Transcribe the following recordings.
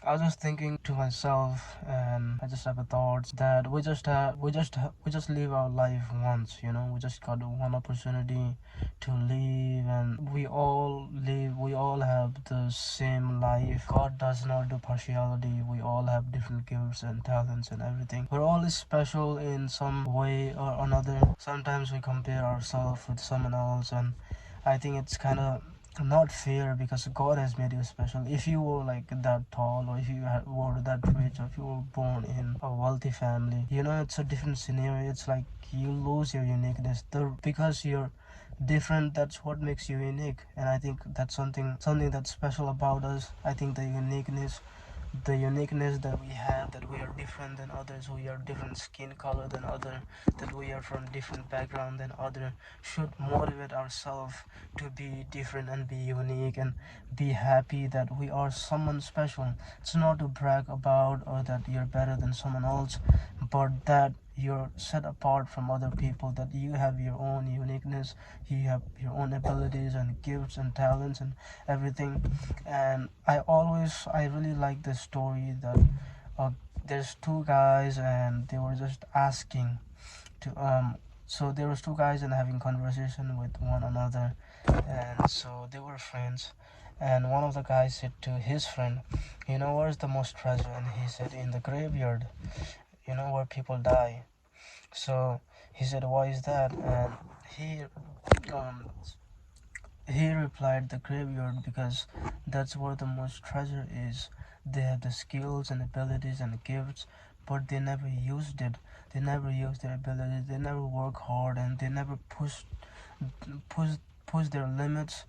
I was just thinking to myself, and I just have a thought that we just live our life once. We just got one opportunity to live, and we all live. We all have the same life. God does not do partiality. We all have different gifts and talents and everything. We're all special in some way or another. Sometimes we compare ourselves with someone else, and I think it's kind of not fair because God has made you special. If you were like that tall, or if you were that rich, or if you were born in a wealthy family, it's a different scenario. It's like you lose your uniqueness. Because you're different, that's what makes you unique. And I think that's something that's special about us. I think the uniqueness that we have, that we are different than others, we are different skin color than other, that we are from different background than other, should motivate ourselves to be different and be unique and be happy that we are someone special. It's not to brag about or that you're better than someone else, but that you're set apart from other people, that you have your own uniqueness, you have your own abilities and gifts and talents and everything. And I really like this story that uh, there's two guys and they were just asking to so there was two guys and having conversation with one another, and so they were friends. And one of the guys said to his friend, where's the most treasure? And he said, in the graveyard, where people die. So he said, why is that? And he um he replied, the graveyard, because that's where the most treasure is. They have the skills and abilities and gifts, but they never used it. They never used their abilities. They never work hard, and they never push push their limits.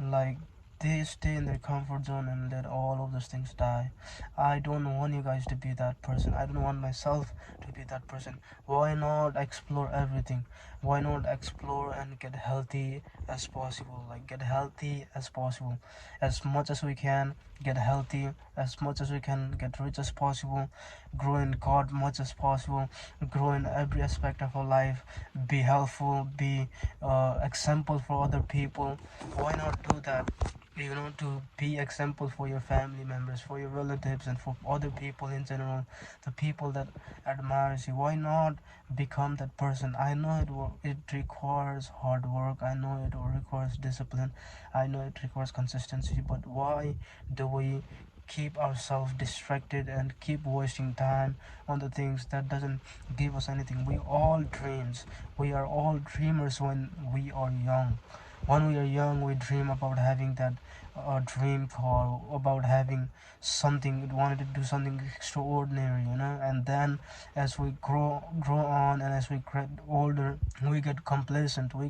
Like, they stay in their comfort zone and let all of those things die. I don't want you guys to be that person. I don't want myself to be that person. Why not explore everything? Why not explore and get healthy as possible? Like, get healthy as possible, as much as we can. Get healthy as much as we can. Get rich as possible. Grow in God much as possible. Grow in every aspect of our life. Be helpful. Be example for other people. Why not do that? To be example for your family members, for your relatives, and for other people in general, the people that admires you. Why not become that person? I know it requires hard work. I know it requires discipline. I know it requires consistency. But why do we keep ourselves distracted and keep wasting time on the things that doesn't give us anything? We all dreams. We are all dreamers when we are young. When we are young, we dream about having that dream car, about having something, wanted to do something extraordinary, and then as we grow on, and as we get older, we get complacent. We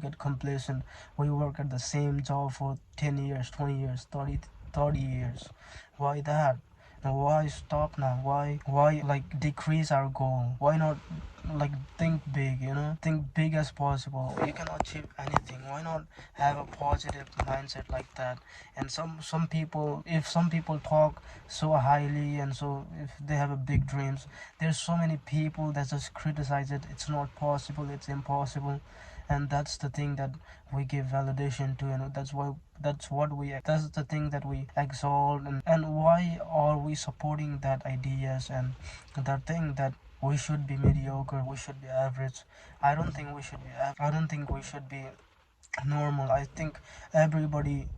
work at the same job for 10 years, 20 years, 30 years. Why that? Now, why stop now? Why like decrease our goal? Why not like think big? Think big as possible. You can achieve anything. Why not have a positive mindset like that? And some people, if some people talk so highly, and so if they have a big dreams, there's so many people that just criticize it. It's not possible. It's impossible. And that's the thing that we give validation to, that's the thing that we exalt. And why are we supporting that ideas and that thing that we should be mediocre, we should be average? I don't think we should be normal. I think everybody,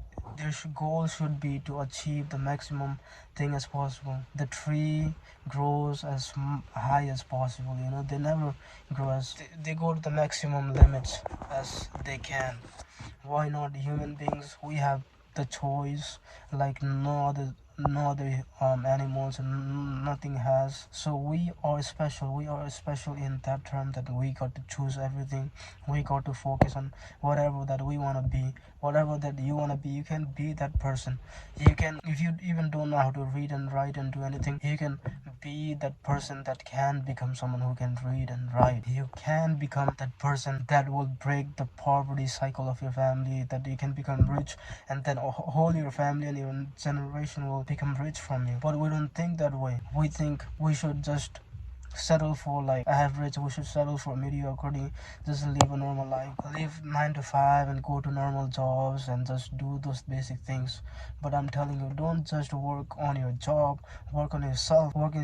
goal should be to achieve the maximum thing as possible. The tree grows as high as possible. They never grow as they go to the maximum limits as they can. Why not human beings? We have the choice like no other animals, and nothing has. So we are special. We are special in that term, that we got to choose everything. We got to focus on whatever that we want to be. Whatever that you want to be, you can be that person. You can, if you even don't know how to read and write and do anything, you can be that person that can become someone who can read and write. You can become that person that will break the poverty cycle of your family, that you can become rich, and then whole your family and your generation will become rich from you. But we don't think that way. We think we should just settle for like average. We should settle for mediocrity. Just live a normal life, live 9 to 5 and go to normal jobs and just do those basic things. But I'm telling you, don't just work on your job, work on yourself, work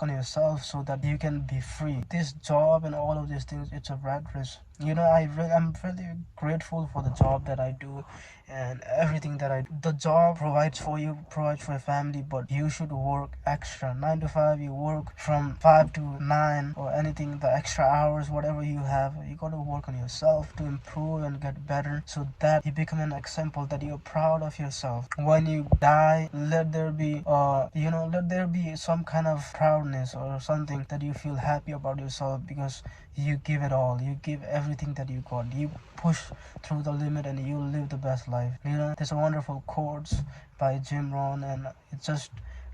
on yourself so that you can be free. This job and all of these things, it's a rat race. I'm really grateful for the job that I do and everything that I do. The job provides for you, provides for your family, but you should work extra. 9 to 5, you work from 5 to 9 or anything, the extra hours, whatever you have, you got to work on yourself to improve and get better so that you become an example that you're proud of yourself. When you die, let there be, let there be some kind of proudness or something that you feel happy about yourself because you give it all, you give everything that you got, you push through the limit and you live the best life. There's a wonderful quotes by Jim Rohn, and it's just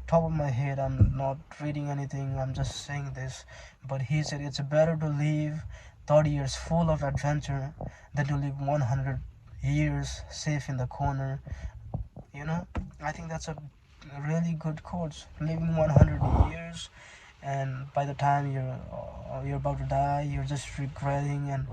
top of my head, I'm not reading anything, I'm just saying this, but he said it's better to live 30 years full of adventure than to live 100 years safe in the corner. you know I think that's a really good quote. Living 100 years, and by the time you're about to die, you're just regretting and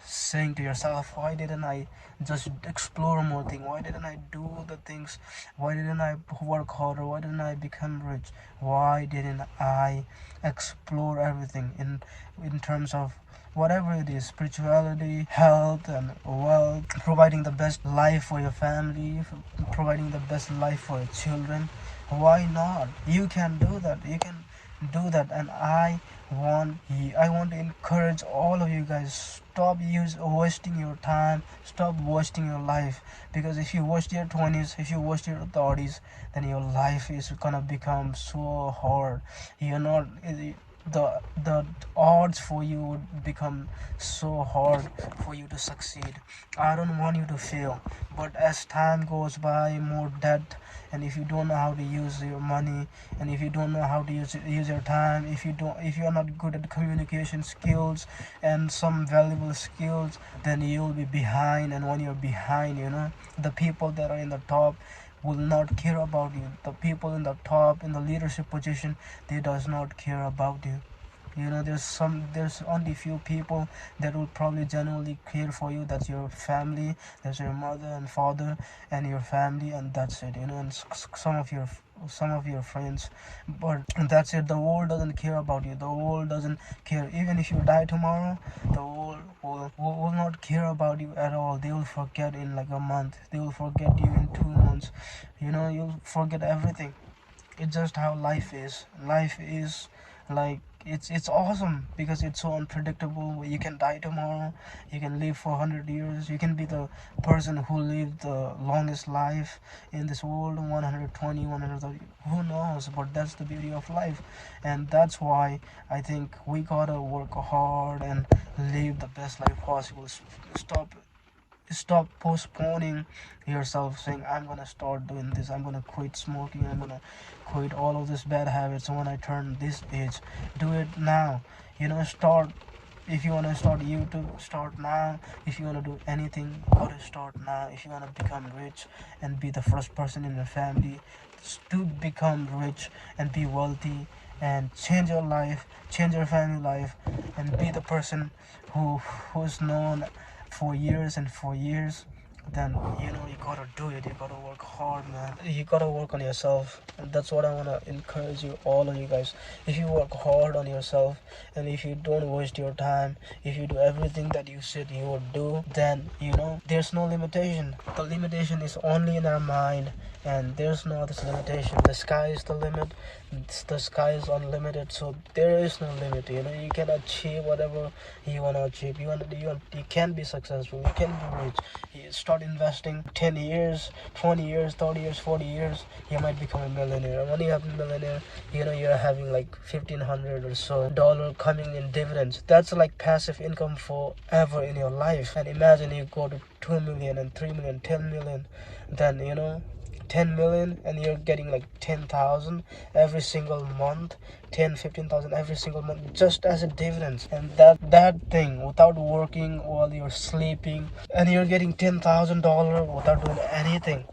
saying to yourself, why didn't I just explore more things, why didn't I do the things, why didn't I work harder, why didn't I become rich, why didn't I explore everything in terms of whatever it is, spirituality, health and wealth, providing the best life for your family, providing the best life for your children. Why not? You can do that, you can do that. And I want to encourage all of you guys, stop wasting your time, stop wasting your life, because if you waste your 20s, if you waste your 30s, then your life is gonna become so hard. You're not the odds for you would become so hard for you to succeed. I don't want you to fail, but as time goes by, more debt, and if you don't know how to use your money, and if you don't know how to use your time, if you're not good at communication skills and some valuable skills, then you'll be behind. And when you're behind, the people that are in the top will not care about you. The people in the top, in the leadership position, they does not care about you. There's only few people that will probably genuinely care for you. That's your family, that's your mother and father and your family, and that's it. And some of your friends, but that's it. The world doesn't care about you. The world doesn't care. Even if you die tomorrow, the world will not care about you at all. They will forget in like a month, they will forget you in 2 months. You'll forget everything. It's just how life is like. It's awesome because it's so unpredictable. You can die tomorrow, you can live for 100 years, you can be the person who lived the longest life in this world, 120, 130, who knows. But that's the beauty of life, and that's why I think we gotta work hard and live the best life possible. Stop postponing yourself, saying, I'm gonna start doing this, I'm gonna quit smoking, I'm gonna quit all of these bad habits when I turn this age. Do it now. Start. If you want to start YouTube, start now. If you want to do anything, gotta start now. If you want to become rich and be the first person in your family to become rich and be wealthy and change your life, change your family life, and be the person who's known for years and for years, then you gotta do it. You gotta work hard, man. You gotta work on yourself, and that's what I want to encourage you, all of you guys. If you work hard on yourself, and if you don't waste your time, if you do everything that you said you would do, then there's no limitation. The limitation is only in our mind, and there's no other limitation. The sky is the limit. The sky is unlimited, so there is no limit. You can achieve whatever you want to achieve. You can be successful, you can be rich. You start investing 10 years, 20 years, 30 years, 40 years, you might become a millionaire. And when you have a millionaire, you're having like 1,500 or so dollar coming in dividends. That's like passive income forever in your life. And imagine you go to 2 million and 3 million, 10 million, then 10 million and you're getting like 10,000 every single month, 10-15,000 every single month just as a dividends. And that thing without working while you're sleeping, and you're getting $10,000 without doing anything.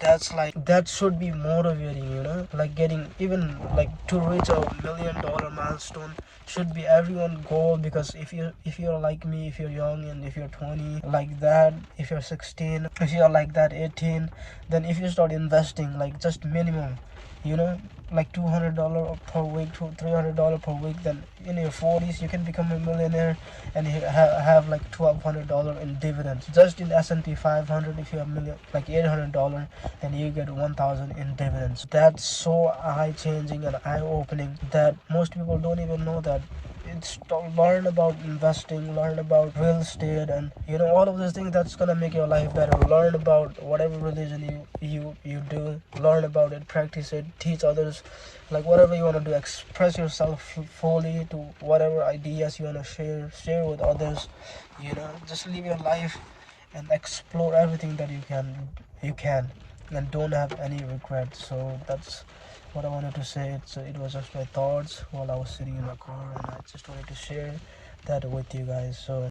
That's like, that should be motivating, you know, like getting even like to reach $1 million milestone should be everyone goal. Because if you're like me, if you're young and if you're 20 like that, if you're 16, if you're like that 18, then if you start investing like just minimum, you know, like $200 per week to $300 per week, then in your 40s you can become a millionaire and you have like $1,200 in dividends just in S&P 500. If you have million like $800, then you get 1,000 in dividends. That's so eye changing and eye opening that most people don't even know that. It's to learn about investing, learn about real estate, and you know, all of these things that's gonna make your life better. Learn about whatever religion you do, learn about it, practice it, teach others, like whatever you want to do, express yourself fully to whatever ideas you want to share with others. You know, just live your life and explore everything that you can and don't have any regrets. So that's what I wanted to say. It was just my thoughts while I was sitting in my car, and I just wanted to share that with you guys. So